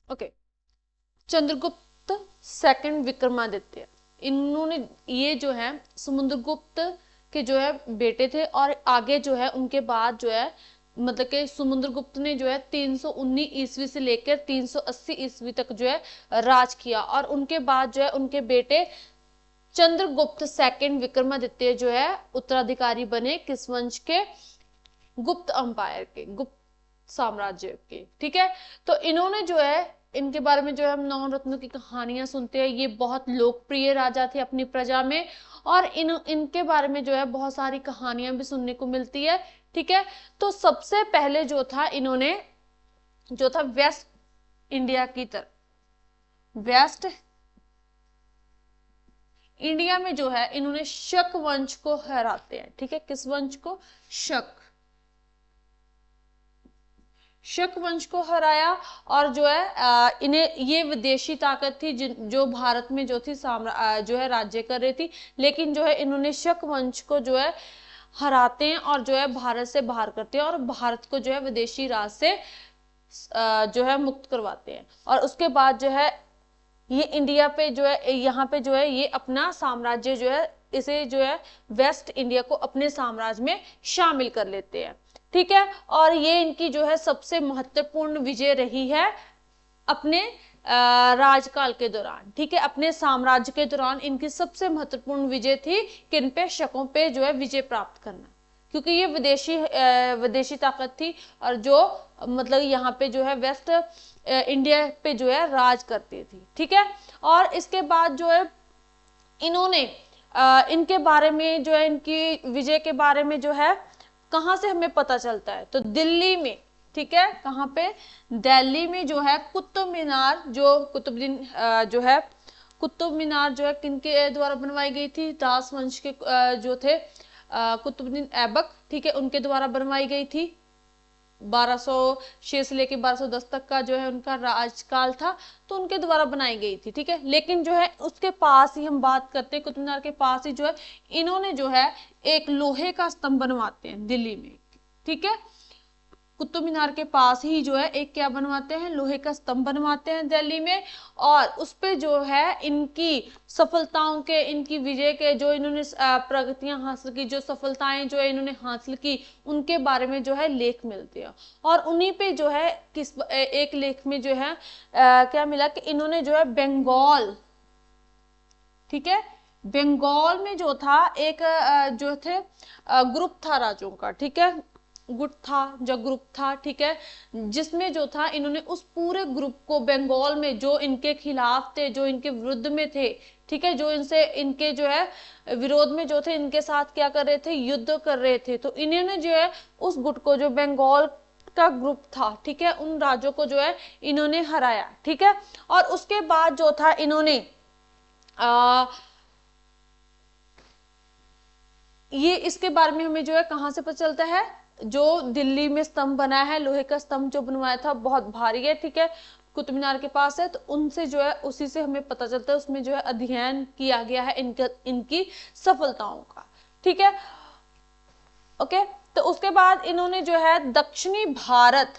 Okay, Chandragupta second Vikramaditya, इन्होंने ये जो है समुद्रगुप्त के जो है बेटे थे, और आगे जो है उनके बाद जो है मतलब कि समुद्रगुप्त ने जो है 319 ईस्वी से लेकर 380 ईस्वी तक जो है राज किया, और उनके बाद जो है उनके बेटे चंद्रगुप्त सेकंड विक्रमादित्य जो है उत्तराधिकारी बने किस वंश के, गुप्त अंपायर के, गुप्त साम्राज्य के। ठीक है, तो इन्होंने जो है, इनके बारे में जो है हम नौ रत्नों की कहानियां सुनते हैं, ये बहुत लोकप्रिय राजा थे अपनी प्रजा में, और इनके बारे में जो है बहुत सारी कहानियां भी सुनने को मिलती है। ठीक है, तो सबसे पहले जो था इन्होंने जो था वेस्ट इंडिया की तरफ, वेस्ट इंडिया में जो है इन्होंने शक वंश को हराते हैं। ठीक है, किस वंश को, शक वंश को हराया, और जो है इन्हें ये विदेशी ताकत थी जो भारत में जो थी जो है राज्य कर रही थी, लेकिन जो है इन्होंने शक वंश को जो है हराते हैं और जो है भारत से बाहर करते हैं, और भारत को जो है विदेशी राज से जो है मुक्त करवाते हैं। और उसके बाद जो है ये इंडिया पे जो है, यहाँ पे जो है ये अपना साम्राज्य जो है, इसे जो है वेस्ट इंडिया को अपने साम्राज्य में शामिल कर लेते हैं। ठीक है, और ये इनकी जो है सबसे महत्वपूर्ण विजय रही है अपने राजकाल के दौरान। ठीक है, अपने साम्राज्य के दौरान इनकी सबसे महत्वपूर्ण विजय थी किन पे, शकों पे जो है विजय प्राप्त करना, क्योंकि ये विदेशी ताकत थी, और जो मतलब यहाँ पे जो है वेस्ट इंडिया पे जो है राज करती थी। ठीक है, और इसके बाद जो है इन्होंने इनके बारे में जो है, इनकी विजय के बारे में जो है कहां से हमें पता चलता है, तो दिल्ली में। ठीक है, कहां पे, दिल्ली में जो है कुतुब मीनार, जो कुतुबुद्दीन जो है कुतुब मीनार जो है किनके द्वारा बनवाई गई थी, दास वंश के जो थे कुतुबुद्दीन ऐबक। ठीक है, उनके द्वारा बनवाई गई थी। 1206 से लेके 1210 तक का जो है उनका राजकाल था, तो उनके द्वारा बनाई गई थी। ठीक है, लेकिन जो है उसके पास ही हम बात करते हैं, कुतुब मीनार के पास ही जो है इन्होंने जो है एक लोहे का स्तंभ बनवाते हैं दिल्ली में। ठीक है, कुतुब मीनार के पास ही जो है एक क्या बनवाते हैं, लोहे का स्तंभ बनवाते हैं दिल्ली में, और उस पे जो है इनकी सफलताओं के, इनकी विजय के, जो इन्होंने प्रगतियां हासिल की, जो सफलताएं जो है इन्होंने हासिल की, उनके बारे में जो है लेख मिलते हैं। और उन्हीं पे जो है एक लेख में जो है क्या मिला कि इन्होंने जो है बंगाल, ठीक है, बंगाल में जो था एक जो थे ग्रुप था राजों का। ठीक है, गुट था, जो ग्रुप था। ठीक है, जिसमें जो था इन्होंने उस पूरे ग्रुप को, बंगाल में जो इनके खिलाफ थे, जो इनके विरुद्ध में थे, ठीक है, जो इनसे इनके जो है विरोध में जो थे, इनके साथ क्या कर रहे थे, युद्ध कर रहे थे, तो इन्होंने जो है उस गुट को, जो बंगाल का ग्रुप था, ठीक है, उन राज्यों को जो है इन्होंने हराया। ठीक है, और उसके बाद जो था इन्होंने ये इसके बारे में हमें जो है कहां से पता चलता है, जो दिल्ली में स्तंभ बना है, लोहे का स्तंभ जो बनवाया था बहुत भारी है। ठीक है, कुतुब मीनार के पास है, तो उनसे जो है उसी से हमें पता चलता है, उसमें जो है अध्ययन किया गया है इनकी सफलताओं का। ठीक है, ओके, तो उसके बाद इन्होंने जो है दक्षिणी भारत,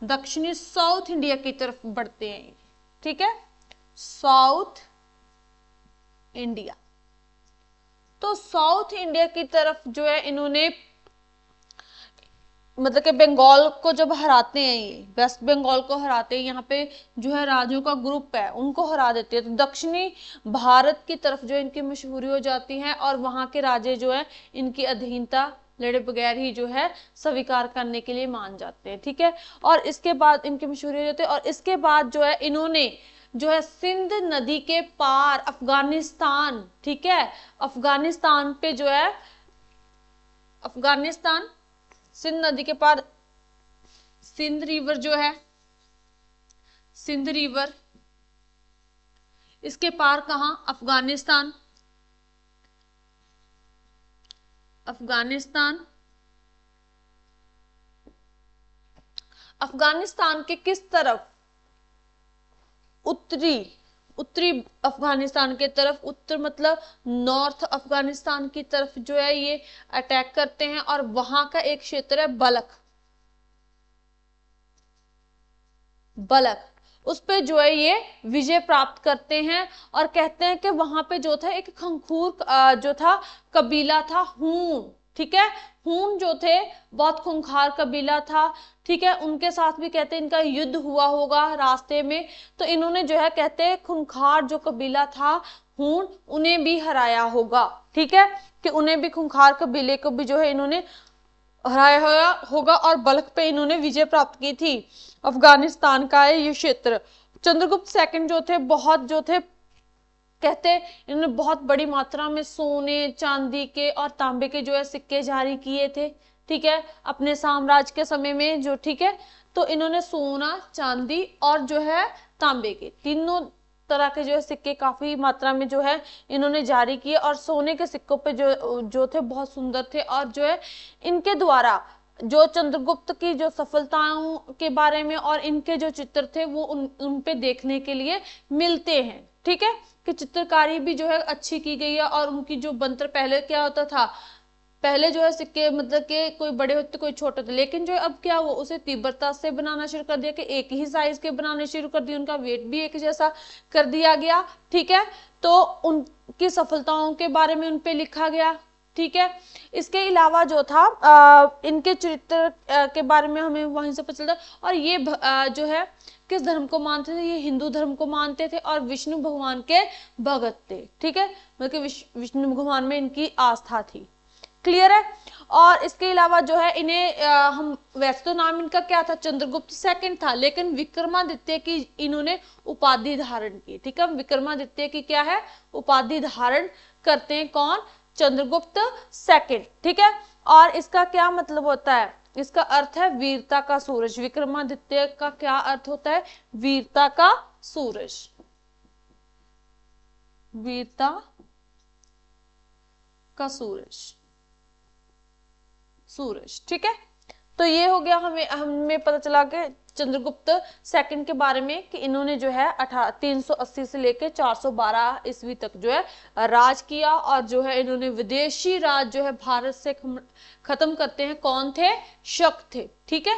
दक्षिणी साउथ इंडिया की तरफ बढ़ते हैं। ठीक है, साउथ इंडिया, तो साउथ इंडिया की तरफ जो है इन्होंने मतलब कि बंगाल को जब हराते हैं, ये वेस्ट बंगाल को हराते हैं, यहाँ पे जो है राज्यों का ग्रुप है उनको हरा देते हैं, तो दक्षिणी भारत की तरफ जो इनकी मशहूरी हो जाती है, और वहां के राजे जो है इनकी अधीनता लड़े बगैर ही जो है स्वीकार करने के लिए मान जाते हैं। ठीक है, और इसके बाद इनकी मशहूरी हो जाती है, और इसके बाद जो है इन्होंने जो है सिंध नदी के पार अफगानिस्तान, ठीक है, अफगानिस्तान पे जो है अफगानिस्तान, सिंध नदी के पार सिंध रिवर जो है, सिंध रिवर, इसके पार कहां, अफगानिस्तान, अफगानिस्तान, अफगानिस्तान के किस तरफ, उत्तरी अफगानिस्तान के तरफ, उत्तर मतलब नॉर्थ अफगानिस्तान की तरफ जो है ये अटैक करते हैं, और वहां का एक क्षेत्र है बलख, उस पे जो है ये विजय प्राप्त करते हैं और कहते हैं कि वहां पे जो था एक खंखूर जो था कबीला था हून, ठीक है, हून जो थे बहुत खूंखार कबीला था, ठीक है, उनके साथ भी कहते हैं इनका युद्ध हुआ होगा रास्ते में, तो इन्होंने जो है कहते हैं खूंखार जो कबीला था हून उन्हें भी हराया होगा, ठीक है, कि उन्हें भी खूंखार कबीले को भी जो है इन्होंने हराया होगा और बल्ख पे इन्होंने विजय प्राप्त की थी। अफगानिस्तान का है ये क्षेत्र। चंद्रगुप्त सेकंड जो थे बहुत जो थे कहते इन्होंने बहुत बड़ी मात्रा में सोने चांदी के और तांबे के जो है सिक्के जारी किए थे, ठीक है, अपने साम्राज्य के समय में जो, ठीक है, तो इन्होंने सोना चांदी और जो है तांबे के तीनों तरह के जो है सिक्के काफी मात्रा में जो है इन्होंने जारी किए और सोने के सिक्कों पे जो थे बहुत सुंदर थे और जो है इनके द्वारा जो चंद्रगुप्त की जो सफलताओं के बारे में और इनके जो चित्र थे वो उन पे देखने के लिए मिलते हैं, ठीक है, कि चित्रकारी भी जो है अच्छी की गई है और उनकी जो बनतर पहले क्या होता था, पहले जो है सिक्के मतलब के कोई बड़े होते कोई छोटे होते, लेकिन जो अब क्या हुआ उसे तीव्रता से बनाना शुरू कर दिया कि एक ही साइज के बनाने शुरू कर दिए, उनका वेट भी एक जैसा कर दिया गया, ठीक है, तो उनकी सफलताओं के बारे में उनपे लिखा गया, ठीक है। इसके अलावा जो था इनके चरित्र के बारे में हमें वहीं से पता चलता, और ये जो है किस धर्म को मानते थे, ये हिंदू धर्म को मानते थे और विष्णु भगवान के भगत थे, ठीक है, मतलब विष्णु भगवान में इनकी आस्था थी, क्लियर है। और इसके अलावा जो है इन्हें हम वैसे तो नाम इनका क्या था, चंद्रगुप्त सेकंड था, लेकिन विक्रमादित्य की इन्होंने उपाधि धारण की, ठीक है, विक्रमादित्य की क्या है उपाधि धारण करते हैं, कौन, चंद्रगुप्त सेकंड, ठीक है। और इसका क्या मतलब होता है, इसका अर्थ है वीरता का सूरज। विक्रमादित्य का क्या अर्थ होता है, वीरता का सूरज, वीरता का सूरज, सूरज, ठीक है। तो ये हो गया हमें पता चला कि चंद्रगुप्त सेकंड के बारे में कि इन्होंने जो है 380 से लेकर 412 ईस्वी तक जो है राज किया और जो है इन्होंने विदेशी राज जो है भारत से खत्म करते हैं, कौन थे, शक थे, ठीक है।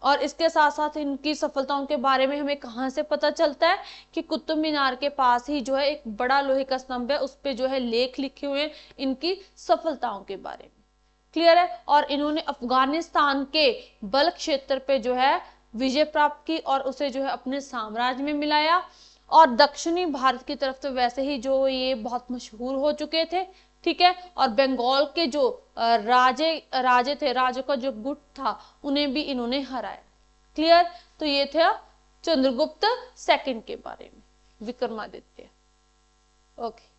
और इसके साथ साथ इनकी सफलताओं के बारे में हमें कहां से पता चलता है कि कुतुब मीनार के पास ही जो है एक बड़ा लोहे का स्तंभ है, उस पे जो है लेख लिखे हुए हैं इनकी सफलताओं के बारे में, क्लियर है। और इन्होंने अफगानिस्तान के बल्ख क्षेत्र पे जो है विजय प्राप्त की और उसे जो है अपने साम्राज्य में मिलाया, और दक्षिणी भारत की तरफ तो वैसे ही जो ये बहुत मशहूर हो चुके थे, ठीक है, और बंगाल के जो राजे थे, राजों का जो गुट था उन्हें भी इन्होंने हराया, क्लियर। तो ये थे चंद्रगुप्त सेकंड के बारे में, विक्रमादित्य, ओके।